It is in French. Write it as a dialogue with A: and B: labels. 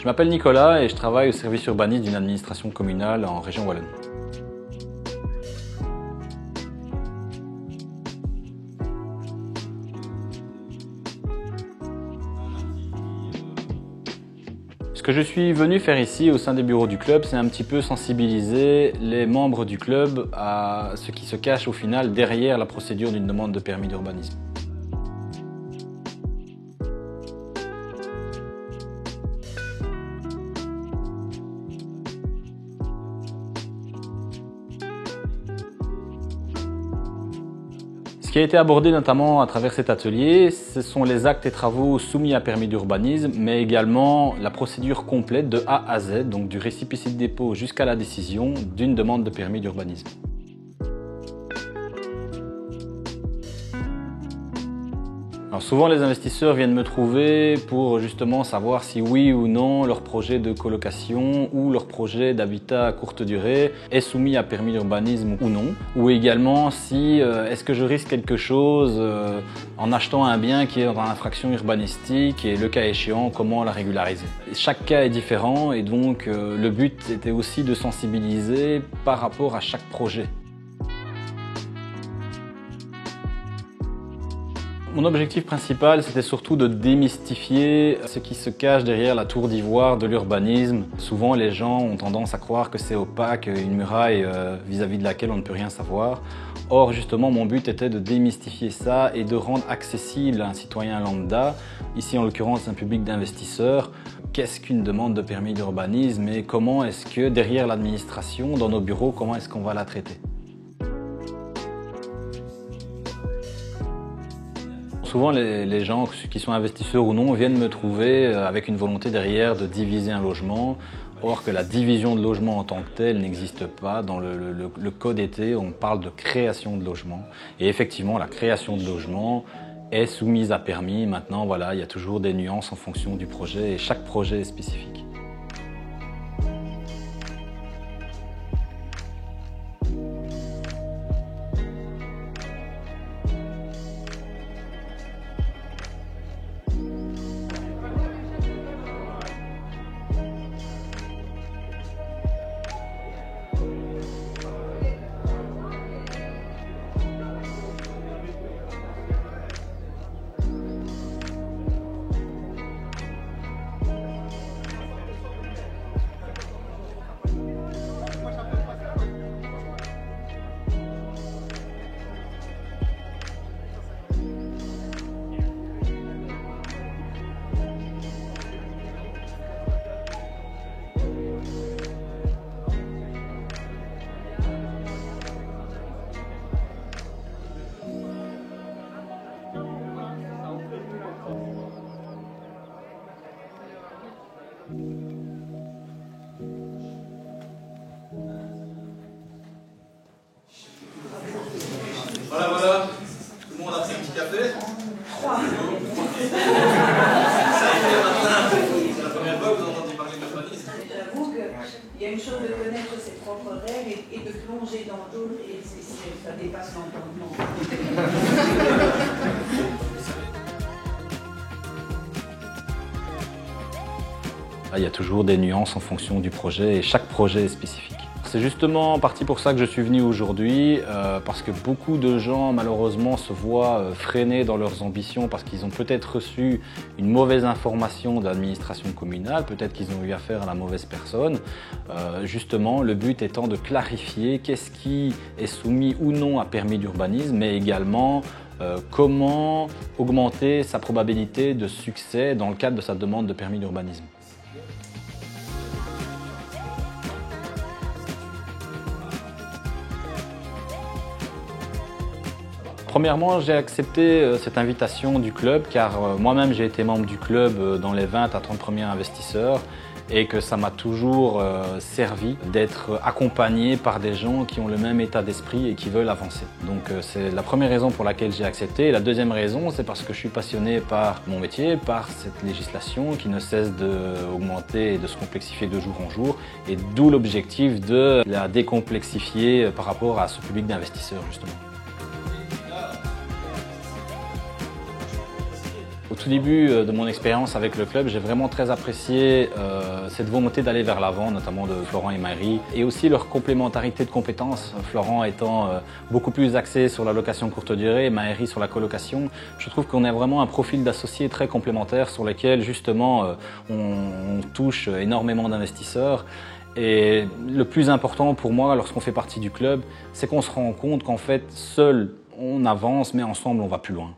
A: Je m'appelle Nicolas et je travaille au service urbanisme d'une administration communale en région Wallonne. Ce que je suis venu faire ici au sein des bureaux du club, c'est un petit peu sensibiliser les membres du club à ce qui se cache au final derrière la procédure d'une demande de permis d'urbanisme. Ce qui a été abordé notamment à travers cet atelier, ce sont les actes et travaux soumis à permis d'urbanisme, mais également la procédure complète de A à Z, donc du récépissé de dépôt jusqu'à la décision d'une demande de permis d'urbanisme. Alors souvent les investisseurs viennent me trouver pour justement savoir si oui ou non leur projet de colocation ou leur projet d'habitat à courte durée est soumis à permis d'urbanisme ou non. Ou également si est-ce que je risque quelque chose en achetant un bien qui est dans l'infraction urbanistique et le cas échéant comment la régulariser. Chaque cas est différent et donc le but était aussi de sensibiliser par rapport à chaque projet. Mon objectif principal, c'était surtout de démystifier ce qui se cache derrière la tour d'ivoire de l'urbanisme. Souvent, les gens ont tendance à croire que c'est opaque, une muraille vis-à-vis de laquelle on ne peut rien savoir. Or, justement, mon but était de démystifier ça et de rendre accessible à un citoyen lambda, ici en l'occurrence un public d'investisseurs, qu'est-ce qu'une demande de permis d'urbanisme et comment est-ce que derrière l'administration, dans nos bureaux, comment est-ce qu'on va la traiter. Souvent, les gens, qui sont investisseurs ou non, viennent me trouver avec une volonté derrière de diviser un logement, or que la division de logement en tant que telle n'existe pas. Dans le code été, on parle de création de logement. Et effectivement, la création de logement est soumise à permis. Maintenant, voilà, il y a toujours des nuances en fonction du projet et chaque projet est spécifique.
B: Voilà, tout le monde a pris un petit café.
C: 3.
B: Ça a été le matin. C'est la première fois que vous entendez parler d'urbanisme.
C: J'avoue qu'il y a une chose de connaître ses propres règles et de plonger dans d'autres, et ça dépasse l'entendement.
A: Il y a toujours des nuances en fonction du projet et chaque projet est spécifique. C'est justement en partie pour ça que je suis venu aujourd'hui, parce que beaucoup de gens malheureusement se voient freinés dans leurs ambitions parce qu'ils ont peut-être reçu une mauvaise information de l'administration communale, peut-être qu'ils ont eu affaire à la mauvaise personne. Justement, le but étant de clarifier qu'est-ce qui est soumis ou non à permis d'urbanisme, mais également comment augmenter sa probabilité de succès dans le cadre de sa demande de permis d'urbanisme. Premièrement, j'ai accepté cette invitation du club car moi-même j'ai été membre du club dans les 20 à 30 premiers investisseurs et que ça m'a toujours servi d'être accompagné par des gens qui ont le même état d'esprit et qui veulent avancer. Donc c'est la première raison pour laquelle j'ai accepté. Et la deuxième raison, c'est parce que je suis passionné par mon métier, par cette législation qui ne cesse d'augmenter et de se complexifier de jour en jour, et d'où l'objectif de la décomplexifier par rapport à ce public d'investisseurs justement. Au tout début de mon expérience avec le club, j'ai vraiment très apprécié cette volonté d'aller vers l'avant, notamment de Florent et Maëri, et aussi leur complémentarité de compétences. Florent étant beaucoup plus axé sur la location courte durée, Maëri sur la colocation. Je trouve qu'on a vraiment un profil d'associés très complémentaire sur lequel justement on touche énormément d'investisseurs. Et le plus important pour moi lorsqu'on fait partie du club, c'est qu'on se rend compte qu'en fait, seul on avance, mais ensemble on va plus loin.